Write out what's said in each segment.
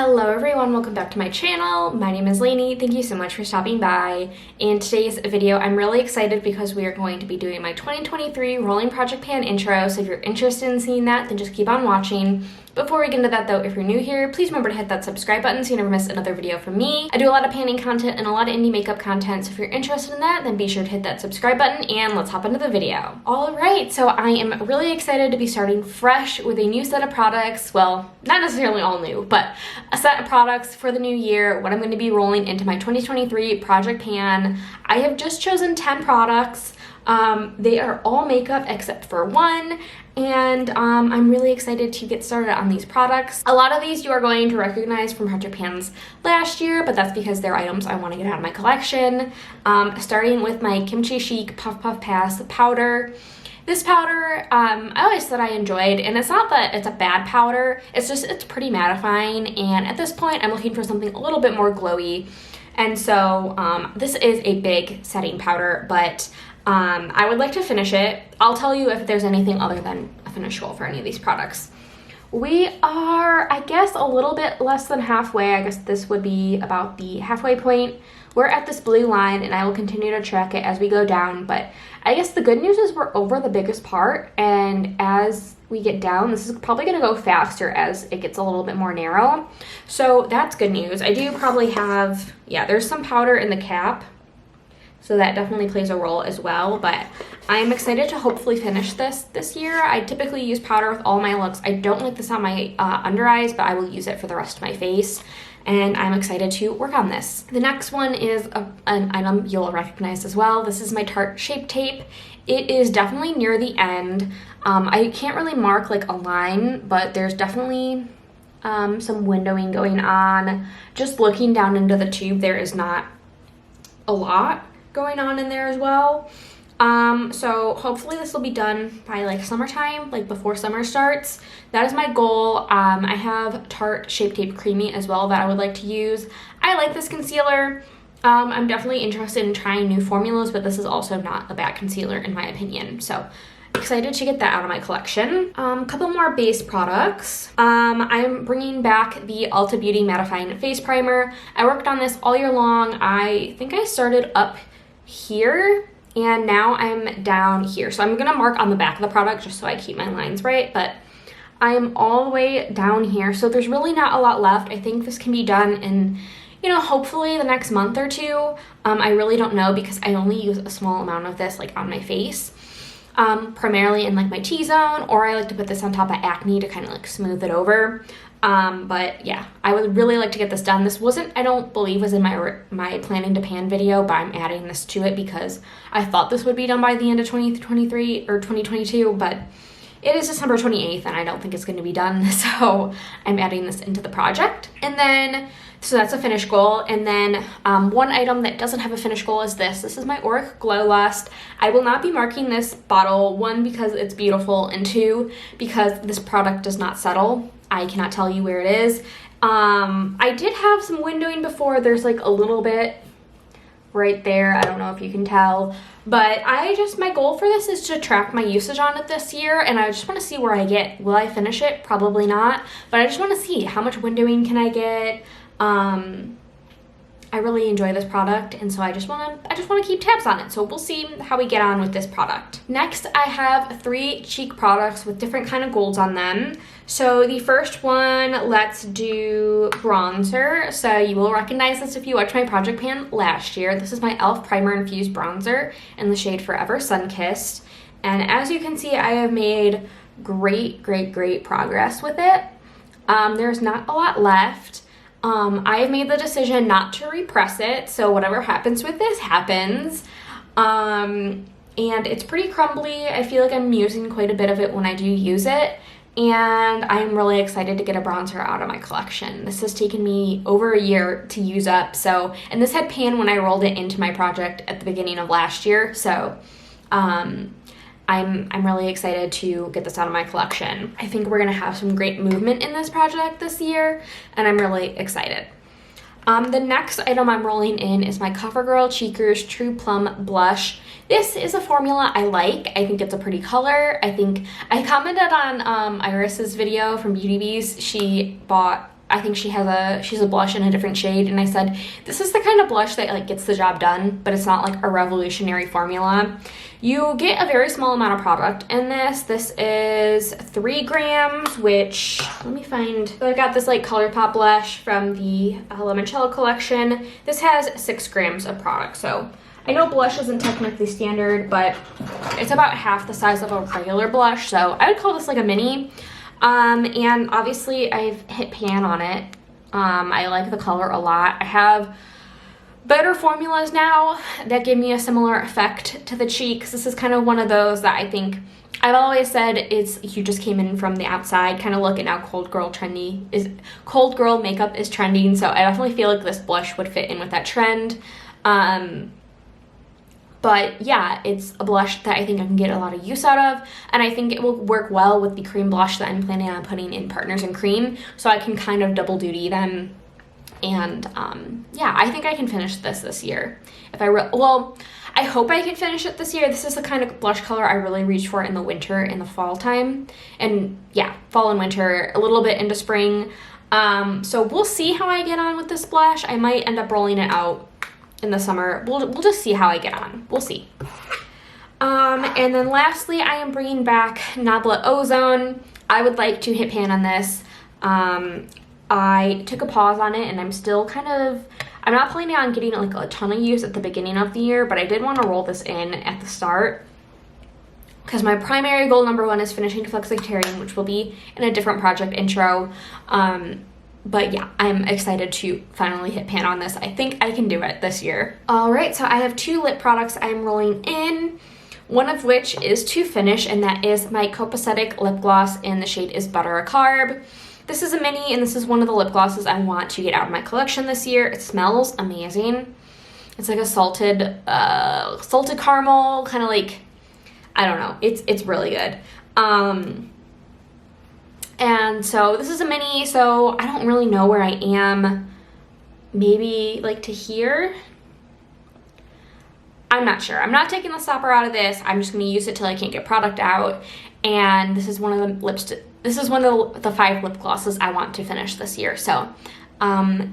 Hello everyone, welcome back to my channel. My name is Lainey. Thank you so much for stopping by. In today's video, I'm really excited because we are going to be doing my 2023 rolling project pan intro. So if you're interested in seeing that, then just keep on watching. Before we get into that though, if you're new here, please remember to hit that subscribe button so you never miss another video from me. I do a lot of panning content and a lot of indie makeup content, so if you're interested in that, then be sure to hit that subscribe button and let's hop into the video. Alright, so I am really excited to be starting fresh with a new set of products. Well, not necessarily all new, but a set of products for the new year, what I'm going to be rolling into my 2023 project pan. I have just chosen 10 products. They are all makeup except for one, and I'm really excited to get started on these products. A lot of these you are going to recognize from project pans last year, but that's because they're items I want to get out of my collection. Starting with my Kimchi Chic Puff Puff Pass powder. This powder, I always thought I enjoyed, and it's not that it's a bad powder, it's just it's pretty mattifying, and at this point I'm looking for something a little bit more glowy. And so this is a big setting powder, but I would like to finish it. I'll tell you if there's anything other than a finish goal for any of these products. We are, I guess, a little bit less than halfway. I guess this would be about the halfway point. We're at this blue line, and I will continue to track it as we go down, but I guess the good news is we're over the biggest part, and as we get down, this is probably going to go faster as it gets a little bit more narrow. So that's good news. I do probably have, yeah, there's some powder in the cap, so that definitely plays a role as well, but I'm excited to hopefully finish this year. I typically use powder with all my looks. I don't like this on my under eyes, but I will use it for the rest of my face, and I'm excited to work on this. The next one is an item you'll recognize as well. This is my Tarte Shape Tape. It is definitely near the end. I can't really mark like a line, but there's definitely some windowing going on. Just looking down into the tube, there is not a lot going on in there as well. So hopefully this will be done by like summertime, like before summer starts. That is my goal. I have Tarte Shape Tape Creamy as well that I would like to use. I like this concealer. I'm definitely interested in trying new formulas, but this is also not a bad concealer in my opinion. So excited to get that out of my collection. A couple more base products. I'm bringing back the Ulta Beauty Mattifying Face Primer. I worked on this all year long. I think I started up here and now I'm down here. So I'm gonna mark on the back of the product just so I keep my lines right, but I'm all the way down here. So there's really not a lot left. I think this can be done in, you know, hopefully the next month or two. I really don't know because I only use a small amount of this like on my face. Primarily in like my T-zone, or I like to put this on top of acne to kind of like smooth it over. But yeah, I would really like to get this done. This wasn't, I don't believe, was in my planning to pan video, but I'm adding this to it because I thought this would be done by the end of 2023 or 2022, but it is December 28th and I don't think it's going to be done, so I'm adding this into the project. And then, so that's a finish goal. And then one item that doesn't have a finish goal is this. This is my Auric Glow Lust. I will not be marking this bottle, one, because it's beautiful, and two, because this product does not settle. I cannot tell you where it is. I did have some windowing before. There's like a little bit right there. I don't know if you can tell, but my goal for this is to track my usage on it this year, and I just want to see where I get. Will I finish it? Probably not, but I just want to see how much windowing can I get. I really enjoy this product, and so I just want to keep tabs on it. So we'll see how we get on with this product. Next, I have 3 cheek products with different kind of golds on them. So the first one, let's do bronzer. So you will recognize this if you watched my project pan last year. This is my e.l.f. Primer Infused Bronzer in the shade Forever Sunkissed. And as you can see, I have made great progress with it. There's not a lot left. I have made the decision not to repress it, so whatever happens with this happens. And it's pretty crumbly. I feel like I'm using quite a bit of it when I do use it, and I'm really excited to get a bronzer out of my collection. This has taken me over a year to use up, so, and this had pan when I rolled it into my project at the beginning of last year, so I'm really excited to get this out of my collection. I think we're gonna have some great movement in this project this year, and I'm really excited. The next item I'm rolling in is my CoverGirl Cheekers True Plum Blush. This is a formula I like. I think it's a pretty color. I think I commented on Iris's video from Beauty Bees. She bought I think she's a blush in a different shade, and I said, this is the kind of blush that like gets the job done, but it's not like a revolutionary formula. You get a very small amount of product in this. This is 3 grams, which, let me find, so I got this like ColourPop blush from the Limoncello collection. This has 6 grams of product, so I know blush isn't technically standard, but it's about half the size of a regular blush, so I would call this like a mini. And obviously I've hit pan on it. I like the color a lot. I have better formulas now that give me a similar effect to the cheeks. This is kind of one of those that I think I've always said is you just came in from the outside kind of look, and now cold girl makeup is trending, so I definitely feel like this blush would fit in with that trend. But yeah, it's a blush that I think I can get a lot of use out of, and I think it will work well with the cream blush that I'm planning on putting in Partners in Cream, so I can kind of double duty them. And yeah, I think I can finish this year. Well, I hope I can finish it this year. This is the kind of blush color I really reach for in the winter and the fall time. And yeah, fall and winter, a little bit into spring. So we'll see how I get on with this blush. I might end up rolling it out in the summer. We'll just see how I get on. We'll see. And then lastly, I am bringing back Nabla Ozone. I would like to hit pan on this. I took a pause on it, and I'm still I'm not planning on getting like a ton of use at the beginning of the year, but I did want to roll this in at the start because my primary goal number 1 is finishing Flexitarian, which will be in a different project intro. But yeah, I'm excited to finally hit pan on this. I think I can do it this year. All right, so I have 2 lip products I'm rolling in, one of which is to finish, and that is my Copacetic lip gloss, and the shade is Butter a Carb. This is a mini, and this is one of the lip glosses I want to get out of my collection this year. It smells amazing. It's like a salted caramel, kind of like, I don't know. It's really good. And so this is a mini, so I don't really know where I am. Maybe like to here. I'm not sure. I'm not taking the stopper out of this. I'm just going to use it till I can't get product out. And this is one of the 5 lip glosses I want to finish this year. So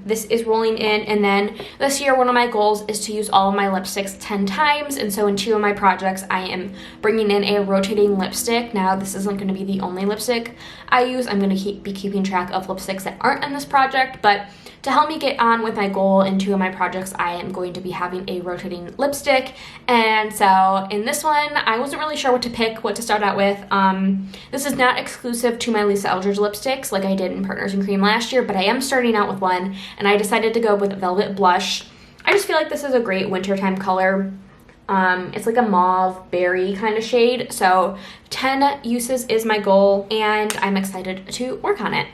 this is rolling in, and then this year one of my goals is to use all of my lipsticks 10 times, and so in 2 of my projects I am bringing in a rotating lipstick. Now this isn't going to be the only lipstick I use. I'm going to be keeping track of lipsticks that aren't in this project, but to help me get on with my goal in 2 of my projects, I am going to be having a rotating lipstick. And so in this one, I wasn't really sure what to start out with. This is not exclusive to my Lisa Eldridge lipsticks like I did in Partners in Cream last year, but I am starting out with one, and I decided to go with Velvet Blush. I just feel like this is a great wintertime color. It's like a mauve berry kind of shade, so 10 uses is my goal, and I'm excited to work on it.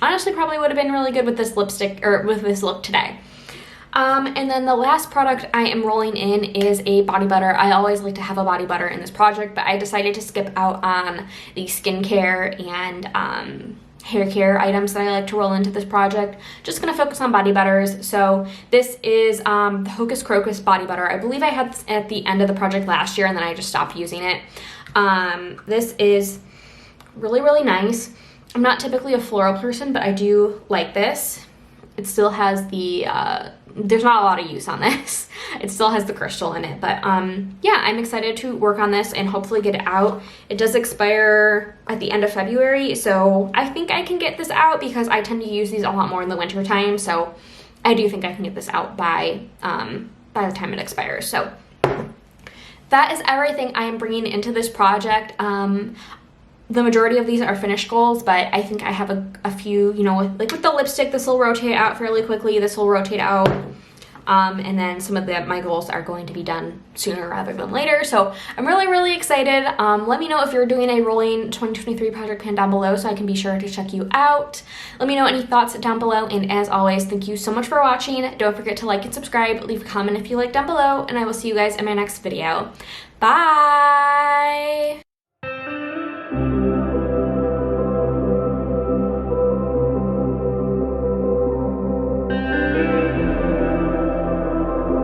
Honestly, probably would have been really good with this lipstick, or with this look today. And then the last product I am rolling in is a body butter. I always like to have a body butter in this project, but I decided to skip out on the skincare and hair care items that I like to roll into this project. Just gonna focus on body butters. So this is the Hocus Crocus body butter. I believe I had this at the end of the project last year, and then I just stopped using it. This is really, really nice. I'm not typically a floral person, but I do like this. It still has the, there's not a lot of use on this. It still has the crystal in it, but yeah, I'm excited to work on this and hopefully get it out. It does expire at the end of February, so I think I can get this out because I tend to use these a lot more in the winter time, so I do think I can get this out by the time it expires. So that is everything I am bringing into this project. The majority of these are finished goals, but I think I have a few, you know, like with the lipstick, this will rotate out fairly quickly. This will rotate out. And then some of my goals are going to be done sooner rather than later. So I'm really, really excited. Let me know if you're doing a rolling 2023 project pan down below so I can be sure to check you out. Let me know any thoughts down below. And as always, thank you so much for watching. Don't forget to like and subscribe. Leave a comment if you like down below. And I will see you guys in my next video. Bye!